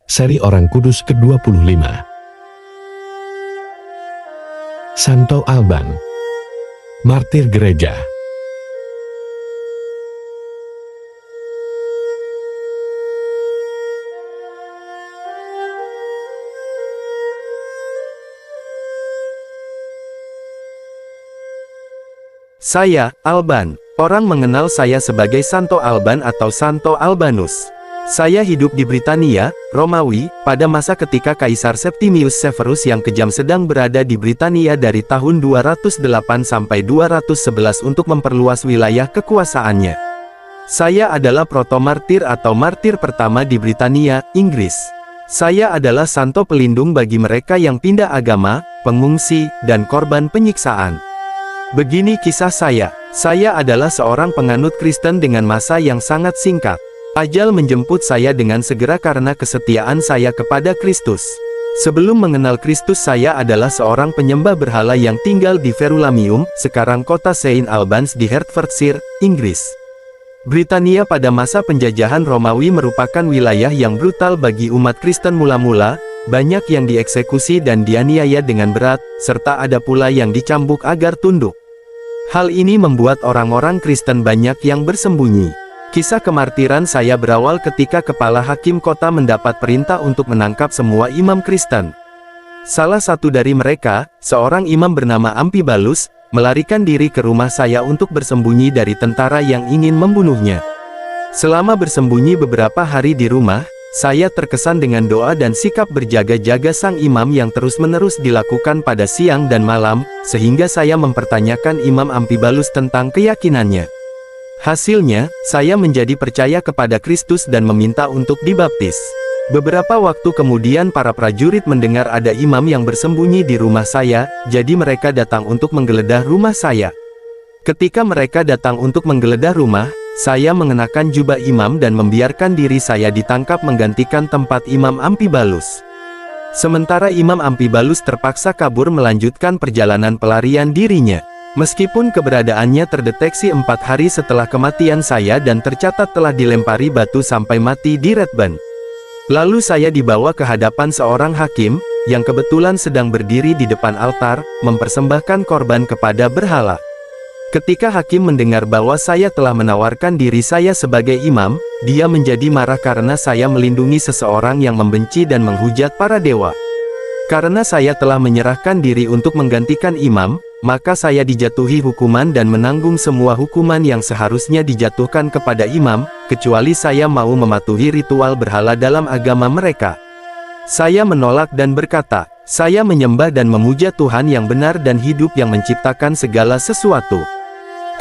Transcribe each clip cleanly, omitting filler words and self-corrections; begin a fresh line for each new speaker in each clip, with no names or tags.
Seri Orang Kudus ke-25. Santo Alban, martir gereja.
Saya, Alban. Orang mengenal saya sebagai Santo Alban atau Santo Albanus. Saya hidup di Britania, Romawi, pada masa ketika Kaisar Septimius Severus yang kejam sedang berada di Britania dari tahun 208 sampai 211 untuk memperluas wilayah kekuasaannya. Saya adalah protomartir atau martir pertama di Britania, Inggris. Saya adalah santo pelindung bagi mereka yang pindah agama, pengungsi, dan korban penyiksaan. Begini kisah saya. Saya adalah seorang penganut Kristen dengan masa yang sangat singkat. Ajal menjemput saya dengan segera karena kesetiaan saya kepada Kristus. Sebelum mengenal Kristus, saya adalah seorang penyembah berhala yang tinggal di Verulamium, sekarang kota Saint Albans di Hertfordshire, Inggris. Britania pada masa penjajahan Romawi merupakan wilayah yang brutal bagi umat Kristen mula-mula, banyak yang dieksekusi dan dianiaya dengan berat, serta ada pula yang dicambuk agar tunduk. Hal ini membuat orang-orang Kristen banyak yang bersembunyi. Kisah kemartiran saya berawal ketika kepala hakim kota mendapat perintah untuk menangkap semua imam Kristen. Salah satu dari mereka, seorang imam bernama Ampibalus, melarikan diri ke rumah saya untuk bersembunyi dari tentara yang ingin membunuhnya. Selama bersembunyi beberapa hari di rumah, saya terkesan dengan doa dan sikap berjaga-jaga sang imam yang terus-menerus dilakukan pada siang dan malam, sehingga saya mempertanyakan Imam Ampibalus tentang keyakinannya. Hasilnya, saya menjadi percaya kepada Kristus dan meminta untuk dibaptis. Beberapa waktu kemudian para prajurit mendengar ada imam yang bersembunyi di rumah saya, jadi mereka datang untuk menggeledah rumah saya. Ketika mereka datang untuk menggeledah rumah, saya mengenakan jubah imam dan membiarkan diri saya ditangkap menggantikan tempat Imam Ampibalus. Sementara Imam Ampibalus terpaksa kabur melanjutkan perjalanan pelarian dirinya. Meskipun keberadaannya terdeteksi 4 hari setelah kematian saya dan tercatat telah dilempari batu sampai mati di Redburn. Lalu saya dibawa ke hadapan seorang hakim, yang kebetulan sedang berdiri di depan altar, mempersembahkan korban kepada berhala. Ketika hakim mendengar bahwa saya telah menawarkan diri saya sebagai imam, dia menjadi marah karena saya melindungi seseorang yang membenci dan menghujat para dewa. Karena saya telah menyerahkan diri untuk menggantikan imam, maka saya dijatuhi hukuman dan menanggung semua hukuman yang seharusnya dijatuhkan kepada imam, kecuali saya mau mematuhi ritual berhala dalam agama mereka. Saya menolak dan berkata, saya menyembah dan memuja Tuhan yang benar dan hidup yang menciptakan segala sesuatu.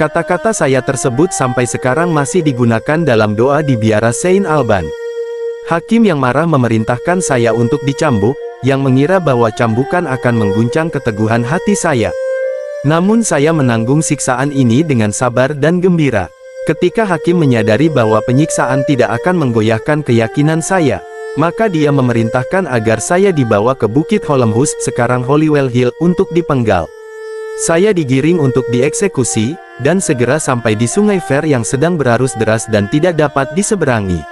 Kata-kata saya tersebut sampai sekarang masih digunakan dalam doa di biara Saint Alban. Hakim yang marah memerintahkan saya untuk dicambuk, yang mengira bahwa cambukan akan mengguncang keteguhan hati saya. Namun saya menanggung siksaan ini dengan sabar dan gembira. Ketika hakim menyadari bahwa penyiksaan tidak akan menggoyahkan keyakinan saya, maka dia memerintahkan agar saya dibawa ke Bukit Holmhurst, sekarang Holywell Hill, untuk dipenggal. Saya digiring untuk dieksekusi, dan segera sampai di Sungai Ver yang sedang berarus deras dan tidak dapat diseberangi.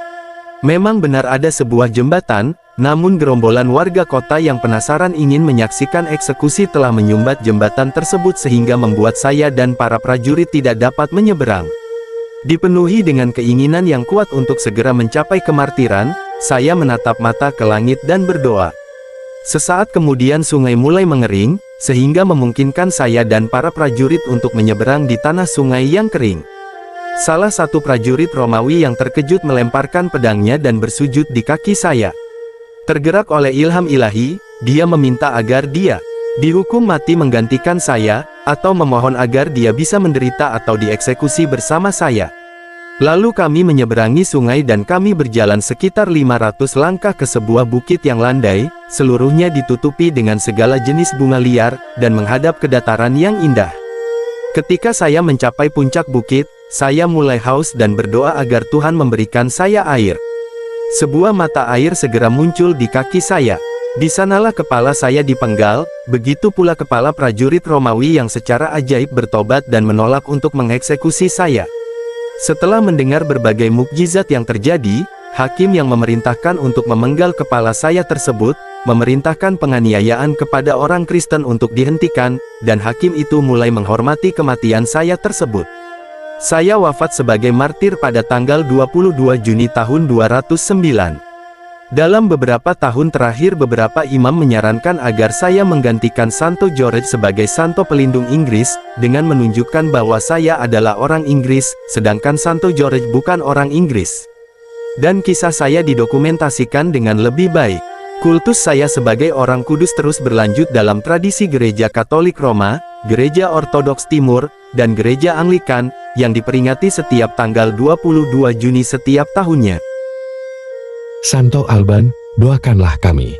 Memang benar ada sebuah jembatan, namun gerombolan warga kota yang penasaran ingin menyaksikan eksekusi telah menyumbat jembatan tersebut sehingga membuat saya dan para prajurit tidak dapat menyeberang. Dipenuhi dengan keinginan yang kuat untuk segera mencapai kemartiran, saya menatap mata ke langit dan berdoa. Sesaat kemudian sungai mulai mengering, sehingga memungkinkan saya dan para prajurit untuk menyeberang di tanah sungai yang kering. Salah satu prajurit Romawi yang terkejut melemparkan pedangnya dan bersujud di kaki saya. Tergerak oleh ilham ilahi, dia meminta agar dia dihukum mati menggantikan saya, atau memohon agar dia bisa menderita atau dieksekusi bersama saya. Lalu kami menyeberangi sungai dan kami berjalan sekitar 500 langkah ke sebuah bukit yang landai, seluruhnya ditutupi dengan segala jenis bunga liar, dan menghadap ke dataran yang indah. Ketika saya mencapai puncak bukit, saya mulai haus dan berdoa agar Tuhan memberikan saya air. Sebuah mata air segera muncul di kaki saya. Di sanalah kepala saya dipenggal, begitu pula kepala prajurit Romawi yang secara ajaib bertobat dan menolak untuk mengeksekusi saya. Setelah mendengar berbagai mukjizat yang terjadi, Hakim yang memerintahkan untuk memenggal kepala saya tersebut, memerintahkan penganiayaan kepada orang Kristen untuk dihentikan, dan hakim itu mulai menghormati kematian saya tersebut. Saya wafat sebagai martir pada tanggal 22 Juni tahun 209. Dalam beberapa tahun terakhir beberapa imam menyarankan agar saya menggantikan Santo George sebagai Santo Pelindung Inggris, dengan menunjukkan bahwa saya adalah orang Inggris, sedangkan Santo George bukan orang Inggris. Dan kisah saya didokumentasikan dengan lebih baik. Kultus saya sebagai orang kudus terus berlanjut dalam tradisi Gereja Katolik Roma, Gereja Ortodoks Timur, dan Gereja Anglikan, yang diperingati setiap tanggal 22 Juni setiap tahunnya.
Santo Alban, doakanlah kami.